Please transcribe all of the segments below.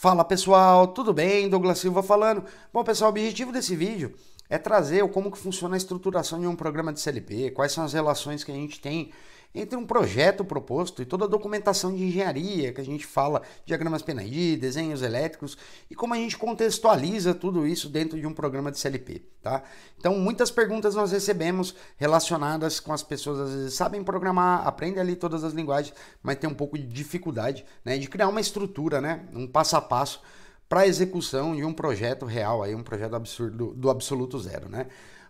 Fala pessoal, tudo bem? Douglas Silva falando. Bom pessoal, o objetivo desse vídeo é trazer como que funciona a estruturação de um programa de CLP, quais são as relações que a gente tem entre um projeto proposto e toda a documentação de engenharia que a gente fala, diagramas PNID, desenhos elétricos e como a gente contextualiza tudo isso dentro de um programa de CLP, tá? Então muitas perguntas nós recebemos relacionadas com as pessoas às vezes sabem programar, aprendem ali todas as linguagens, mas tem um pouco de dificuldade, né, de criar uma estrutura, né, um passo a passo para a execução de um projeto real, aí, um projeto absurdo, do absoluto zero, né?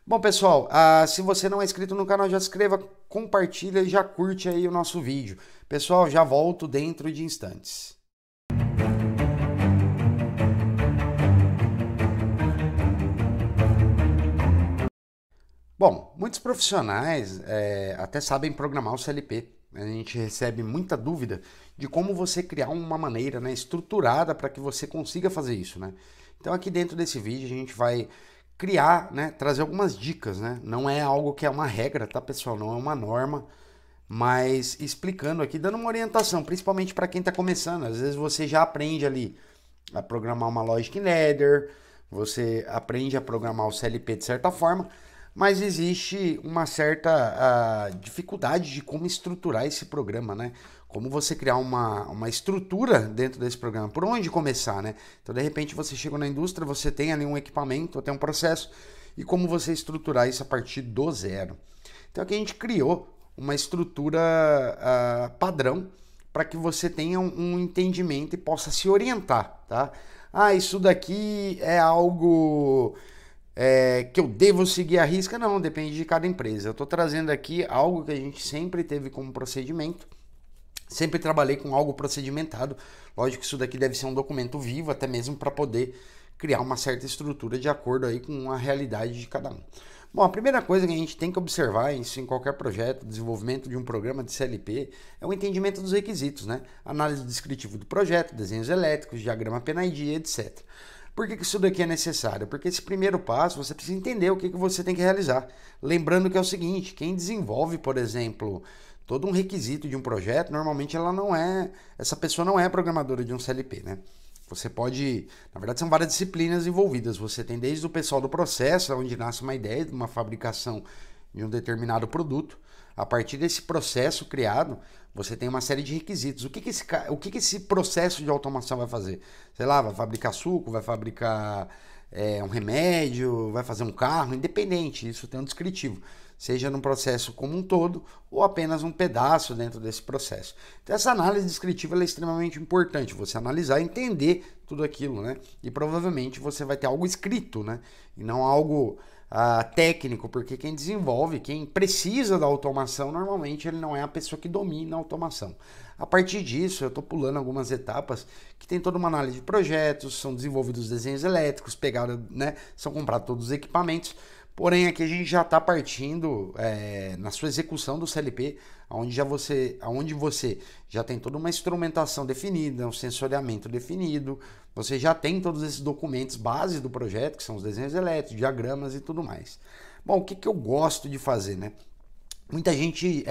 Bom, pessoal, se você não é inscrito no canal, já se inscreva, compartilha e já curte aí o nosso vídeo. Pessoal, já volto dentro de instantes. Bom, muitos profissionais até sabem programar o CLP. A gente recebe muita dúvida de como você criar uma maneira, né, estruturada para que você consiga fazer isso, né? Então aqui dentro desse vídeo a gente vai criar, né, trazer algumas dicas, né? Não é algo que é uma regra, tá, pessoal? Não é uma norma, mas explicando aqui, dando uma orientação, principalmente para quem está começando. Às vezes você já aprende ali a programar uma Logic Ladder, você aprende a programar o CLP de certa forma, mas existe uma certa dificuldade de como estruturar esse programa, né? Como você criar uma estrutura dentro desse programa, por onde começar, né? Então, de repente, você chega na indústria, você tem ali um equipamento, tem um processo, e como você estruturar isso a partir do zero. Então, aqui a gente criou uma estrutura padrão para que você tenha um entendimento e possa se orientar, tá? Isso daqui é algo que eu devo seguir à risca? Não, depende de cada empresa. Eu estou trazendo aqui algo que a gente sempre teve como procedimento, sempre trabalhei com algo procedimentado. Lógico que isso daqui deve ser um documento vivo, até mesmo para poder criar uma certa estrutura de acordo aí com a realidade de cada um. Bom, a primeira coisa que a gente tem que observar isso em qualquer projeto, desenvolvimento de um programa de CLP, é o entendimento dos requisitos, né? Análise descritiva do projeto, desenhos elétricos, diagrama PNID, etc. Por que isso daqui é necessário? Porque esse primeiro passo você precisa entender o que você tem que realizar. Lembrando que é o seguinte, quem desenvolve, por exemplo, todo um requisito de um projeto, normalmente essa pessoa não é programadora de um CLP, né? Você pode, na verdade são várias disciplinas envolvidas, você tem desde o pessoal do processo, onde nasce uma ideia de uma fabricação de um determinado produto. A partir desse processo criado, você tem uma série de requisitos. O que esse processo de automação vai fazer? Sei lá, vai fabricar suco, vai fabricar um remédio, vai fazer um carro, independente, isso tem um descritivo. Seja num processo como um todo ou apenas um pedaço dentro desse processo. Então essa análise descritiva é extremamente importante, você analisar e entender tudo aquilo, né? E provavelmente você vai ter algo escrito, né? E não algo técnico, porque quem desenvolve, quem precisa da automação, normalmente ele não é a pessoa que domina a automação. A partir disso, eu estou pulando algumas etapas que tem toda uma análise de projetos, são desenvolvidos desenhos elétricos, né? São comprados todos os equipamentos. Porém, aqui a gente já está partindo na sua execução do CLP, onde você já tem toda uma instrumentação definida, um sensoriamento definido, você já tem todos esses documentos base do projeto, que são os desenhos elétricos, diagramas e tudo mais. Bom, o que eu gosto de fazer, né? Muita gente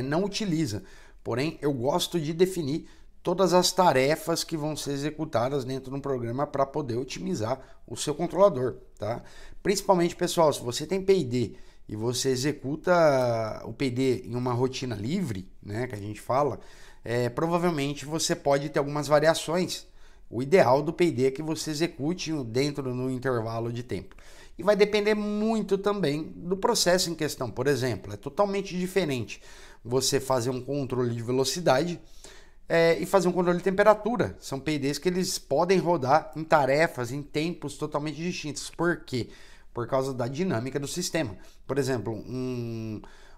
não utiliza, porém eu gosto de definir todas as tarefas que vão ser executadas dentro de um programa para poder otimizar o seu controlador, tá? Principalmente, pessoal, se você tem PID e você executa o PID em uma rotina livre, né, que a gente fala, provavelmente você pode ter algumas variações. O ideal do PID é que você execute dentro no intervalo de tempo. E vai depender muito também do processo em questão. Por exemplo, é totalmente diferente você fazer um controle de velocidade e fazer um controle de temperatura. São PIDs que eles podem rodar em tarefas, em tempos totalmente distintos. Por quê? Por causa da dinâmica do sistema. Por exemplo,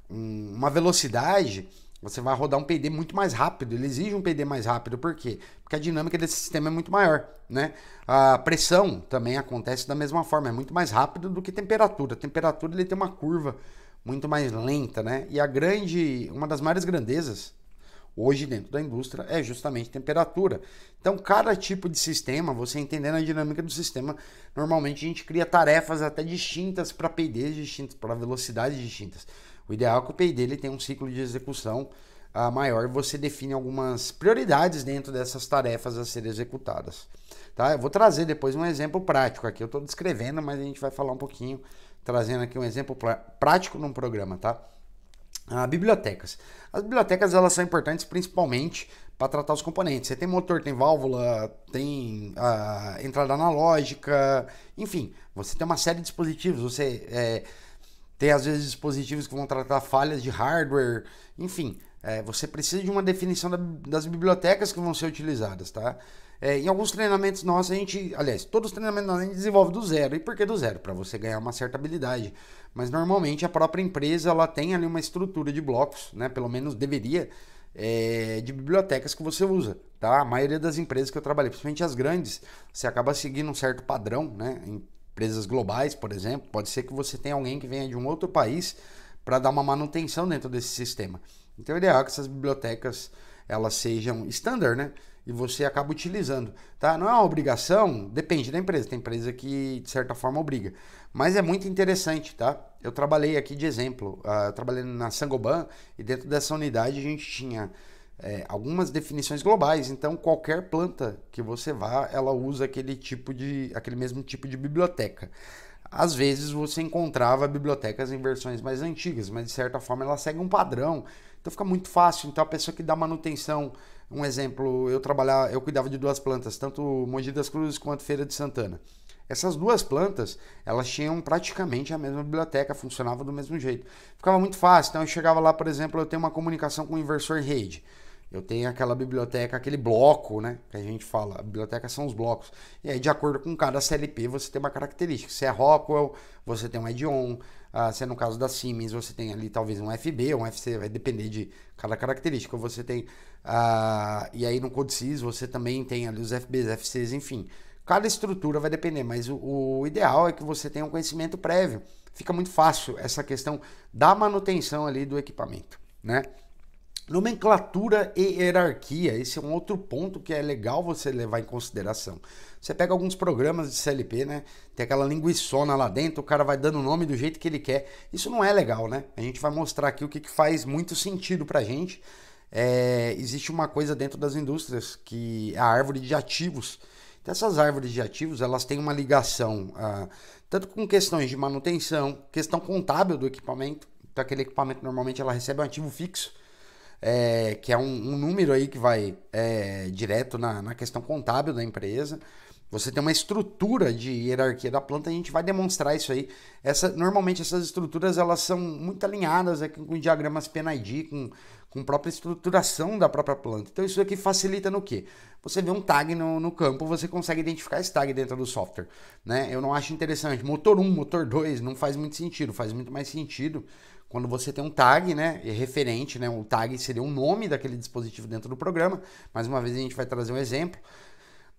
uma velocidade, você vai rodar um PID muito mais rápido, ele exige um PID mais rápido. Por quê? Porque a dinâmica desse sistema é muito maior, né? A pressão também acontece da mesma forma, é muito mais rápido do que temperatura. A temperatura ele tem uma curva muito mais lenta, né? E uma das maiores grandezas hoje dentro da indústria é justamente temperatura. Então, cada tipo de sistema, você entendendo a dinâmica do sistema, normalmente a gente cria tarefas até distintas para PIDs distintos, para velocidades distintas. O ideal é que o PID ele tenha um ciclo de execução maior, você define algumas prioridades dentro dessas tarefas a serem executadas. Tá? Eu vou trazer depois um exemplo prático aqui, eu estou descrevendo, mas a gente vai falar um pouquinho, trazendo aqui um exemplo prático num programa, tá? Bibliotecas. As bibliotecas elas são importantes principalmente para tratar os componentes. Você tem motor, tem válvula, tem entrada analógica, enfim, você tem uma série de dispositivos, você tem às vezes dispositivos que vão tratar falhas de hardware, enfim, você precisa de uma definição das bibliotecas que vão ser utilizadas, tá? Em alguns treinamentos nossos, todos os treinamentos nossos a gente desenvolve do zero. E por que do zero? Para você ganhar uma certa habilidade. Mas normalmente a própria empresa ela tem ali uma estrutura de blocos, né? Pelo menos deveria, de bibliotecas que você usa, tá? A maioria das empresas que eu trabalhei, principalmente as grandes, você acaba seguindo um certo padrão, né? Empresas globais, por exemplo, pode ser que você tenha alguém que venha de um outro país para dar uma manutenção dentro desse sistema. Então é ideal que essas bibliotecas elas sejam standard, né? E você acaba utilizando, tá? Não é uma obrigação, depende da empresa. Tem empresa que de certa forma obriga, mas é muito interessante, tá? Eu trabalhei aqui de exemplo, eu trabalhei na Saint-Gobain e dentro dessa unidade a gente tinha algumas definições globais. Então qualquer planta que você vá, ela usa aquele mesmo tipo de biblioteca. Às vezes você encontrava bibliotecas em versões mais antigas, mas de certa forma ela segue um padrão. Então fica muito fácil. Então a pessoa que dá manutenção, um exemplo, eu cuidava de 2 plantas, tanto Mogi das Cruzes quanto Feira de Santana. Essas 2 plantas, elas tinham praticamente a mesma biblioteca, funcionava do mesmo jeito. Ficava muito fácil. Então eu chegava lá, por exemplo, eu tenho uma comunicação com o inversor em rede. Eu tenho aquela biblioteca, aquele bloco, né? Que a gente fala, a biblioteca são os blocos. E aí, de acordo com cada CLP, você tem uma característica. Se é Rockwell, você tem um add-on. Se é no caso da Siemens, você tem ali talvez um FB, um FC, vai depender de cada característica. Você tem, e aí no CodeSys você também tem ali os FBs, FCs, enfim. Cada estrutura vai depender, mas o ideal é que você tenha um conhecimento prévio. Fica muito fácil essa questão da manutenção ali do equipamento, né? Nomenclatura e hierarquia, esse é um outro ponto que é legal você levar em consideração. Você pega alguns programas de CLP, né? Tem aquela linguiçona lá dentro, o cara vai dando o nome do jeito que ele quer. Isso não é legal, né? A gente vai mostrar aqui o que faz muito sentido pra gente. Existe uma coisa dentro das indústrias que é a árvore de ativos. Então, essas árvores de ativos, elas têm uma ligação tanto com questões de manutenção, questão contábil do equipamento. Então, aquele equipamento normalmente ela recebe um ativo fixo. Que é um número aí que vai direto na questão contábil da empresa. Você tem uma estrutura de hierarquia da planta, a gente vai demonstrar isso aí. Normalmente essas estruturas elas são muito alinhadas com diagramas PNID, com própria estruturação da própria planta. Então isso aqui facilita no quê? Você vê um tag no campo, você consegue identificar esse tag dentro do software, né? Eu não acho interessante. Motor 1, motor 2 não faz muito sentido, faz muito mais sentido quando você tem um tag, né, referente, né, o tag seria o nome daquele dispositivo dentro do programa. Mais uma vez a gente vai trazer um exemplo,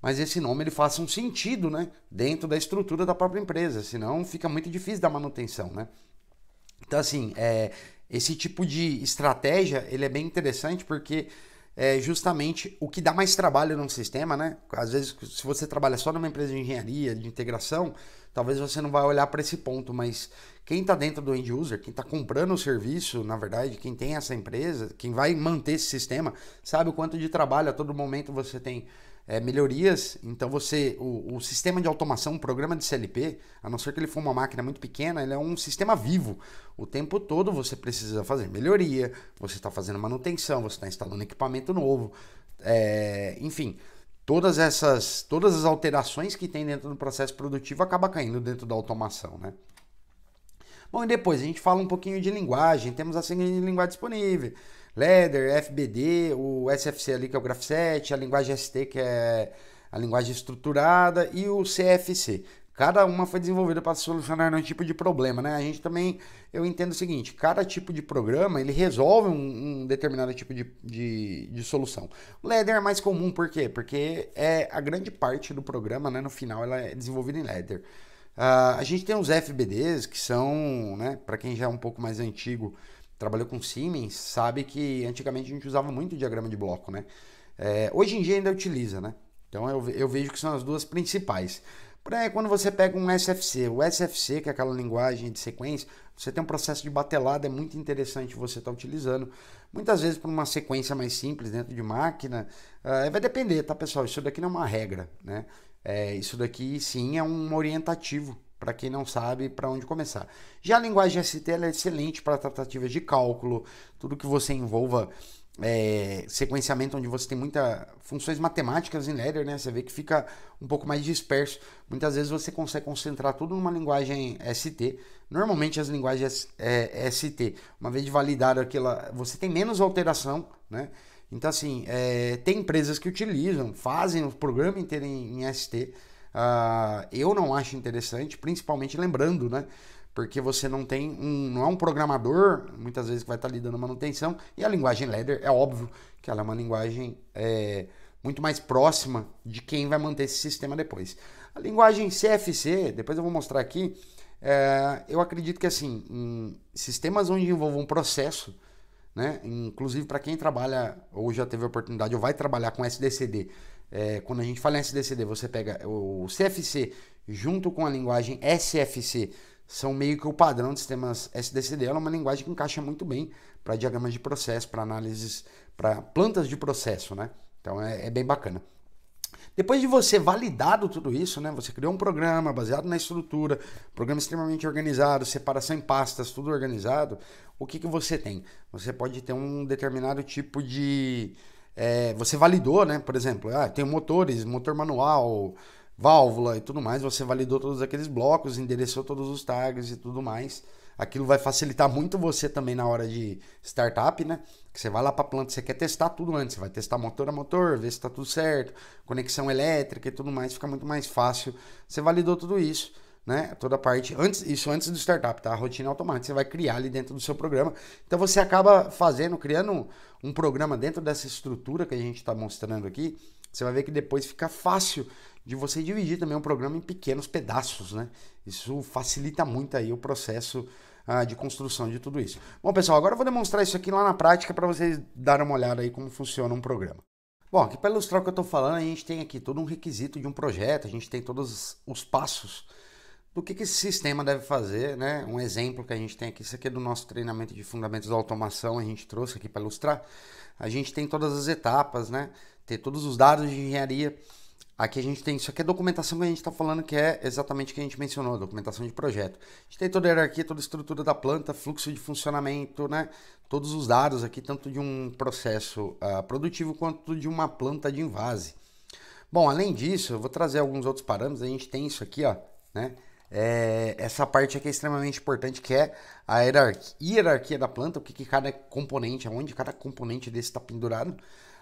mas esse nome ele faça um sentido, né, dentro da estrutura da própria empresa, senão fica muito difícil da manutenção, né. Então assim, esse tipo de estratégia ele é bem interessante porque justamente o que dá mais trabalho num sistema, né? Às vezes, se você trabalha só numa empresa de engenharia, de integração, talvez você não vai olhar para esse ponto, mas quem está dentro do end user, quem está comprando o serviço, na verdade, quem tem essa empresa, quem vai manter esse sistema, sabe o quanto de trabalho a todo momento você tem melhorias. Então o sistema de automação, um programa de CLP, a não ser que ele for uma máquina muito pequena, ele é um sistema vivo. O tempo todo você precisa fazer melhoria, você está fazendo manutenção, você está instalando equipamento novo, enfim, todas as alterações que tem dentro do processo produtivo acaba caindo dentro da automação, né? Bom, e depois a gente fala um pouquinho de linguagem, temos a seguinte linguagem disponível: Ladder, FBD, o SFC ali que é o Graph7, a linguagem ST que é a linguagem estruturada e o CFC. Cada uma foi desenvolvida para solucionar um tipo de problema, né? A gente também, eu entendo o seguinte, cada tipo de programa, ele resolve um determinado tipo de solução. O Ladder é mais comum, por quê? Porque a grande parte do programa, né, no final, ela é desenvolvida em Ladder. A gente tem os FBDs, que são, né, para quem já é um pouco mais antigo, trabalhou com Siemens, sabe que antigamente a gente usava muito diagrama de bloco, né? Hoje em dia ainda utiliza, né? Então eu vejo que são as duas principais. Porém, quando você pega um SFC, o SFC, que é aquela linguagem de sequência, você tem um processo de batelada, é muito interessante você estar utilizando. Muitas vezes para uma sequência mais simples dentro de máquina, vai depender, tá, pessoal? Isso daqui não é uma regra, né? Isso daqui sim é um orientativo para quem não sabe para onde começar. Já a linguagem ST ela é excelente para tratativas de cálculo, tudo que você envolva sequenciamento onde você tem muitas funções matemáticas em ladder, né? Você vê que fica um pouco mais disperso. Muitas vezes você consegue concentrar tudo numa linguagem ST. Normalmente as linguagens ST, uma vez de validar aquela, você tem menos alteração, né? Então assim, tem empresas que utilizam, fazem o programa inteiro em ST. Eu não acho interessante, principalmente lembrando, né? Porque você não é um programador, muitas vezes que vai estar lidando manutenção, e a linguagem ladder é óbvio que ela é uma linguagem muito mais próxima de quem vai manter esse sistema depois. A linguagem CFC, depois eu vou mostrar aqui, eu acredito que assim, em sistemas onde envolvam um processo, né, inclusive para quem trabalha ou já teve a oportunidade ou vai trabalhar com SDCD, quando a gente fala em SDCD, você pega o CFC junto com a linguagem SFC, são meio que o padrão de sistemas SDCD. Ela é uma linguagem que encaixa muito bem para diagramas de processo, para análises, para plantas de processo, né? Então é bem bacana. Depois de você validado tudo isso, né? Você criou um programa baseado na estrutura, programa extremamente organizado, separação em pastas, tudo organizado. O que você tem? Você pode ter um determinado tipo de... você validou, né? Por exemplo, tem motores, motor manual, válvula e tudo mais, você validou todos aqueles blocos, endereçou todos os tags e tudo mais. Aquilo vai facilitar muito você também na hora de startup, né? Que você vai lá para a planta, você quer testar tudo antes, você vai testar motor a motor, ver se está tudo certo, conexão elétrica e tudo mais, fica muito mais fácil. Você validou tudo isso, né? Toda a parte, antes do startup, tá? A rotina automática, você vai criar ali dentro do seu programa. Então você acaba criando um programa dentro dessa estrutura que a gente está mostrando aqui. Você vai ver que depois fica fácil de você dividir também um programa em pequenos pedaços, né? Isso facilita muito aí o processo de construção de tudo isso. Bom, pessoal, agora eu vou demonstrar isso aqui lá na prática para vocês darem uma olhada aí como funciona um programa. Bom, aqui para ilustrar o que eu estou falando, a gente tem aqui todo um requisito de um projeto, a gente tem todos os passos do que esse sistema deve fazer, né? Um exemplo que a gente tem aqui, isso aqui é do nosso treinamento de fundamentos da automação, a gente trouxe aqui para ilustrar. A gente tem todas as etapas, né? Tem todos os dados de engenharia. Aqui a gente tem, isso aqui é documentação que a gente está falando, que é exatamente o que a gente mencionou, documentação de projeto. A gente tem toda a hierarquia, toda a estrutura da planta, fluxo de funcionamento, né? Todos os dados aqui, tanto de um processo produtivo quanto de uma planta de invase. Bom, além disso, eu vou trazer alguns outros parâmetros, a gente tem isso aqui, ó, né? Essa parte aqui é extremamente importante, que é a hierarquia da planta, o que cada componente, aonde cada componente desse está pendurado.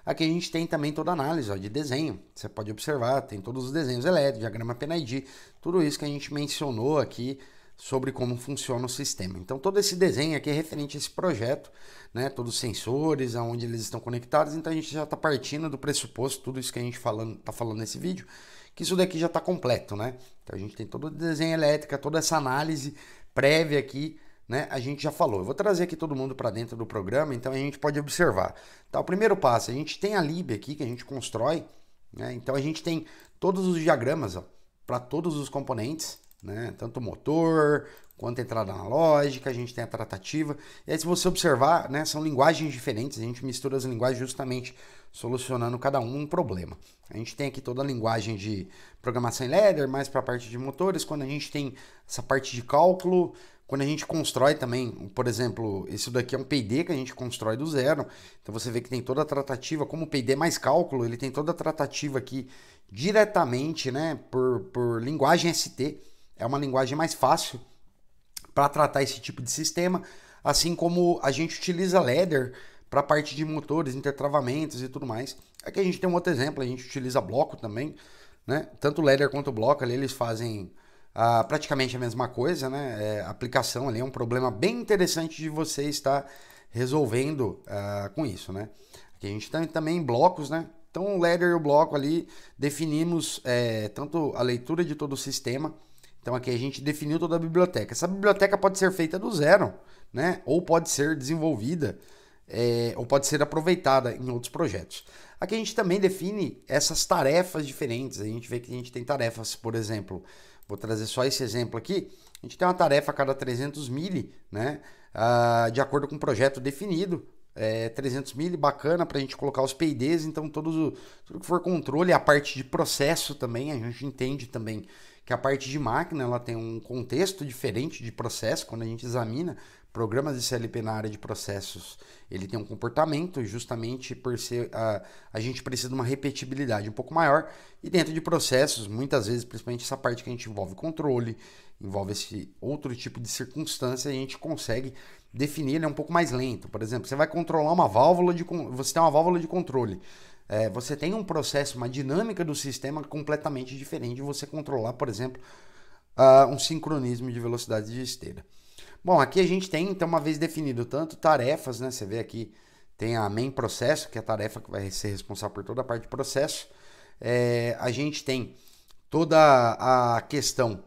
Aqui a gente tem também toda a análise de desenho, você pode observar, tem todos os desenhos elétricos, diagrama PNID, tudo isso que a gente mencionou aqui sobre como funciona o sistema. Então todo esse desenho aqui é referente a esse projeto, né? Todos os sensores, aonde eles estão conectados, então a gente já está partindo do pressuposto, tudo isso que a gente está falando nesse vídeo, que isso daqui já está completo, né? Então a gente tem todo o desenho elétrico, toda essa análise prévia aqui, né? A gente já falou. Eu vou trazer aqui todo mundo para dentro do programa, então a gente pode observar. Tá, o primeiro passo, a gente tem a lib aqui que a gente constrói, né? Então a gente tem todos os diagramas para todos os componentes, né? Tanto o motor quanto a entrada analógica, a gente tem a tratativa. E aí, se você observar, né, são linguagens diferentes, a gente mistura as linguagens justamente solucionando cada um problema. A gente tem aqui toda a linguagem de programação em ladder, mais para a parte de motores, quando a gente tem essa parte de cálculo, quando a gente constrói também, por exemplo, isso daqui é um P&D que a gente constrói do zero, então você vê que tem toda a tratativa, como o P&D mais cálculo, ele tem toda a tratativa aqui diretamente, né, por linguagem ST, é uma linguagem mais fácil para tratar esse tipo de sistema, assim como a gente utiliza ladder para a parte de motores, intertravamentos e tudo mais. Aqui a gente tem um outro exemplo, a gente utiliza bloco também, né? Tanto o ladder quanto o bloco ali eles fazem praticamente a mesma coisa, né? A aplicação ali é um problema bem interessante de você estar resolvendo com isso, né? Aqui a gente tem também blocos, né? Então o ladder e o bloco ali definimos tanto a leitura de todo o sistema. Então aqui a gente definiu toda a biblioteca. Essa biblioteca pode ser feita do zero, né? Ou pode ser desenvolvida, ou pode ser aproveitada em outros projetos. Aqui a gente também define essas tarefas diferentes. A gente vê que a gente tem tarefas, por exemplo, vou trazer só esse exemplo aqui. A gente tem uma tarefa a cada 300 mili, né? De acordo com um projeto definido. 300 mili, bacana para a gente colocar os PIDs. Então, tudo que for controle, a parte de processo também, a gente entende também que a parte de máquina ela tem um contexto diferente de processo. Quando a gente examina programas de CLP na área de processos, ele tem um comportamento justamente por ser a gente precisa de uma repetibilidade um pouco maior, e dentro de processos, muitas vezes, principalmente essa parte que a gente envolve controle, envolve esse outro tipo de circunstância, a gente consegue definir ele um pouco mais lento. Por exemplo, você vai controlar uma válvula você tem uma válvula de controle. Você tem um processo, uma dinâmica do sistema completamente diferente de você controlar, por exemplo, um sincronismo de velocidade de esteira. Bom, aqui a gente tem, então, uma vez definido tanto tarefas, né? Você vê aqui, tem a main processo, que é a tarefa que vai ser responsável por toda a parte de processo. A gente tem toda a questão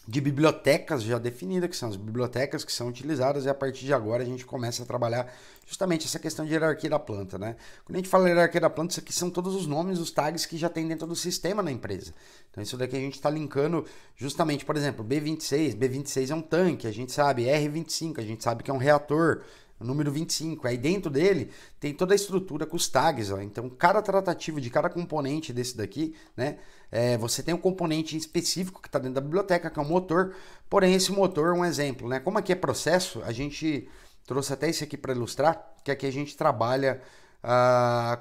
de bibliotecas já definida, que são as bibliotecas que são utilizadas, e a partir de agora a gente começa a trabalhar justamente essa questão de hierarquia da planta, né? Quando a gente fala hierarquia da planta, isso aqui são todos os nomes, os tags que já tem dentro do sistema na empresa. Então isso daqui a gente está linkando justamente, por exemplo, B26 é um tanque, a gente sabe, R25, a gente sabe que é um reator, o número 25, aí dentro dele tem toda a estrutura com os tags, ó. Então cada tratativa de cada componente desse daqui, né? Você tem um componente específico que está dentro da biblioteca, que é um motor, porém esse motor é um exemplo, né? Como aqui é processo, a gente trouxe até esse aqui para ilustrar, que aqui a gente trabalha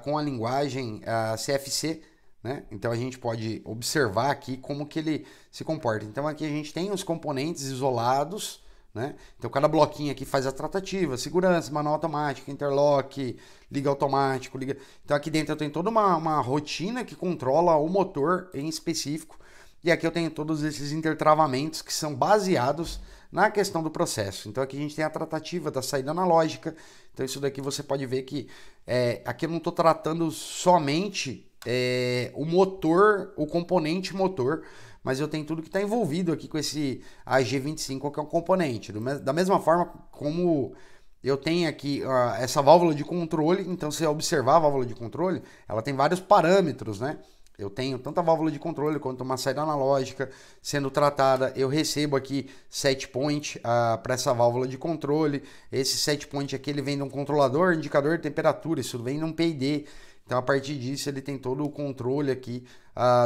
com a linguagem CFC, né? Então a gente pode observar aqui como que ele se comporta. Então aqui a gente tem os componentes isolados, né? Então cada bloquinho aqui faz a tratativa, segurança, manual automático, interlock, liga automático, liga. Então aqui dentro eu tenho toda uma rotina que controla o motor em específico, e aqui eu tenho todos esses intertravamentos que são baseados na questão do processo. Então aqui a gente tem a tratativa da saída analógica. Então isso daqui você pode ver que aqui eu não estou tratando somente o motor, o componente motor, mas eu tenho tudo que está envolvido aqui com esse AG25, que é um componente. Da mesma forma como eu tenho aqui essa válvula de controle, então se você observar a válvula de controle, ela tem vários parâmetros, né? Eu tenho tanto a válvula de controle quanto uma saída analógica sendo tratada. Eu recebo aqui set point para essa válvula de controle. Esse set point aqui ele vem de um controlador, indicador de temperatura, isso vem de um PID. Então, a partir disso, ele tem todo o controle aqui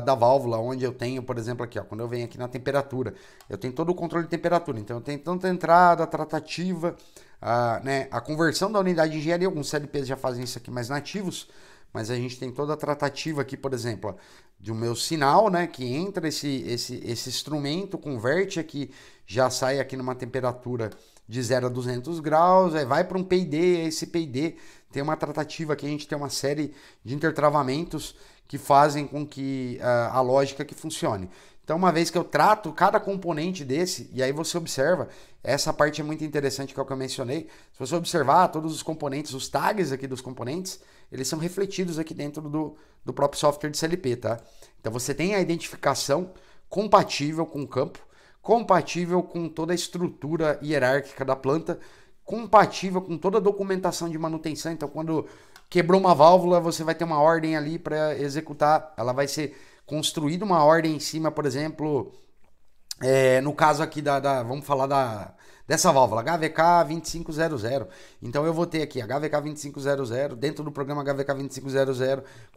da válvula, onde eu tenho, por exemplo, aqui, ó, quando eu venho aqui na temperatura, eu tenho todo o controle de temperatura. Então, eu tenho tanto a entrada, a tratativa, né, a conversão da unidade de engenharia. Alguns CLPs já fazem isso aqui mais nativos, mas a gente tem toda a tratativa aqui, por exemplo, ó, do meu sinal, né, que entra esse instrumento, converte aqui, já sai aqui numa temperatura de 0 a 200 graus, aí vai para um PID, esse PID tem uma tratativa que a gente tem uma série de intertravamentos que fazem com que a lógica que funcione. Então, uma vez que eu trato cada componente desse, e aí você observa, essa parte é muito interessante que é o que eu mencionei, se você observar todos os componentes, os tags aqui dos componentes, eles são refletidos aqui dentro do próprio software de CLP, tá? Então, você tem a identificação compatível com o campo, compatível com toda a estrutura hierárquica da planta, compatível com toda a documentação de manutenção. Então, quando quebrou uma válvula, você vai ter uma ordem ali para executar. Ela vai ser construída uma ordem em cima, por exemplo, no caso aqui vamos falar dessa válvula, HVK 2500. Então eu vou ter aqui HVK 2500, dentro do programa HVK 2500,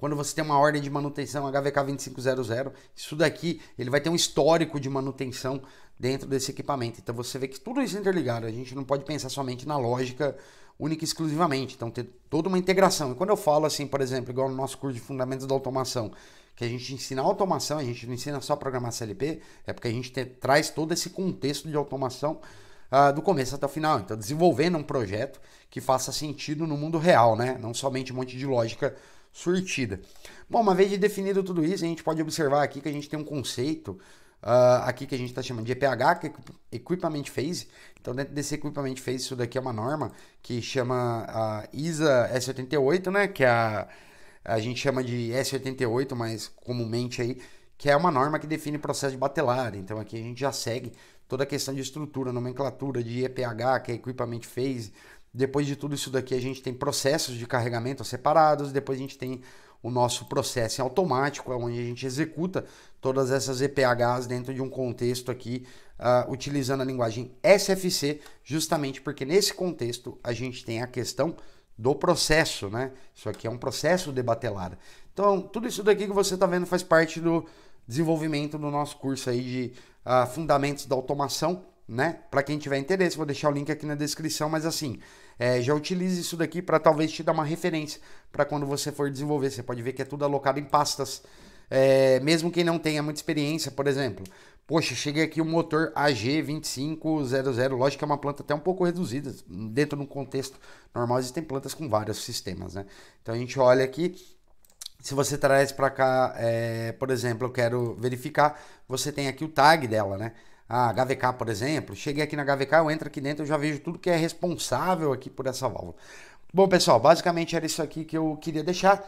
quando você tem uma ordem de manutenção HVK 2500, isso daqui ele vai ter um histórico de manutenção dentro desse equipamento. Então você vê que tudo isso é interligado, a gente não pode pensar somente na lógica única e exclusivamente, então ter toda uma integração. E quando eu falo assim, por exemplo, igual no nosso curso de Fundamentos da Automação, que a gente ensina automação, a gente não ensina só a programar CLP, é porque a gente traz todo esse contexto de automação do começo até o final. Então, desenvolvendo um projeto que faça sentido no mundo real, né? Não somente um monte de lógica surtida. Bom, uma vez definido tudo isso, a gente pode observar aqui que a gente tem um conceito aqui que a gente está chamando de EPH, que é Equipment Phase. Então, dentro desse Equipment Phase, isso daqui é uma norma que chama ISA S88, né? Que a gente chama de S88, mas comumente aí, que é uma norma que define processo de batelada. Então aqui a gente já segue toda a questão de estrutura, nomenclatura, de EPH, que é Equipment Phase. Depois de tudo isso daqui, a gente tem processos de carregamento separados, depois a gente tem o nosso processo automático, onde a gente executa todas essas EPHs dentro de um contexto aqui, utilizando a linguagem SFC, justamente porque nesse contexto a gente tem a questão do processo, né? Isso aqui é um processo de batelada. Então, tudo isso daqui que você está vendo faz parte do desenvolvimento do nosso curso aí de Fundamentos da Automação, né? Para quem tiver interesse, vou deixar o link aqui na descrição, mas assim, já utilize isso daqui para talvez te dar uma referência para quando você for desenvolver. Você pode ver que é tudo alocado em pastas, mesmo quem não tenha muita experiência, por exemplo. Poxa, cheguei aqui o motor AG2500, lógico que é uma planta até um pouco reduzida, dentro de um contexto normal existem plantas com vários sistemas, né? Então a gente olha aqui, se você traz para cá, por exemplo, eu quero verificar, você tem aqui o tag dela, né? A HVK, por exemplo, cheguei aqui na HVK, eu entro aqui dentro, eu já vejo tudo que é responsável aqui por essa válvula. Bom, pessoal, basicamente era isso aqui que eu queria deixar.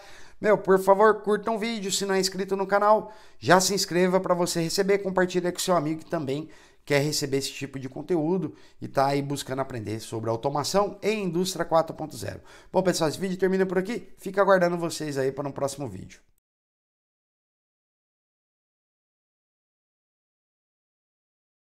Por favor, curta um vídeo, se não é inscrito no canal, já se inscreva para você receber, compartilha com seu amigo que também quer receber esse tipo de conteúdo e tá aí buscando aprender sobre automação e indústria 4.0. Bom, pessoal, esse vídeo termina por aqui, fica aguardando vocês aí para um próximo vídeo.